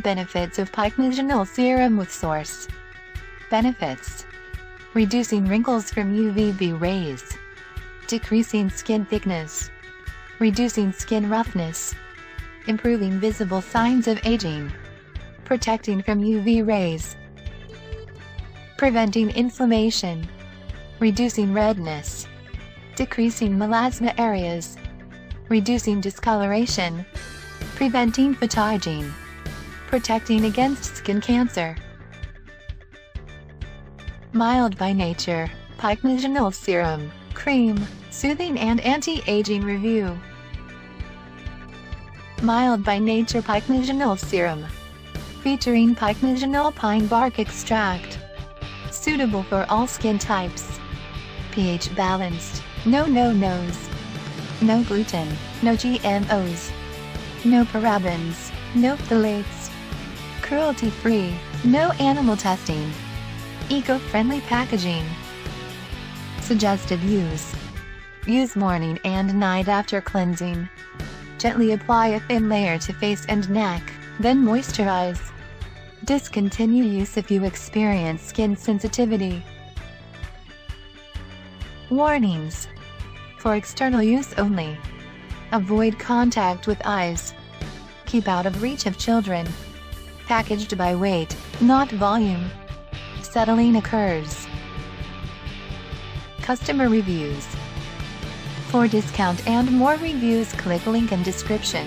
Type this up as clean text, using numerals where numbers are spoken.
Benefits of Pycnogenol Serum with Source. Benefits: reducing wrinkles from UVB rays, decreasing skin thickness, reducing skin roughness, improving visible signs of aging, protecting from UV rays, preventing inflammation, reducing redness, decreasing melasma areas, reducing discoloration, preventing photoaging, protecting against skin cancer. Mild by nature, Pycnogenol Serum, Cream, Soothing and Anti-Aging Review. Mild by nature Pycnogenol Serum, featuring Pycnogenol pine bark extract. Suitable for all skin types. pH balanced, no No-Nos, no gluten, no GMOs, no parabens, no phthalates, cruelty-free, no animal testing, eco-friendly packaging. Suggested use: use morning and night after cleansing. Gently apply a thin layer to face and neck, then moisturize. Discontinue use if you experience skin sensitivity. Warnings: for external use only. Avoid contact with eyes. Keep out of reach of children. Packaged by weight, not volume. Settling occurs. Customer reviews. For discount and more reviews, click link in description.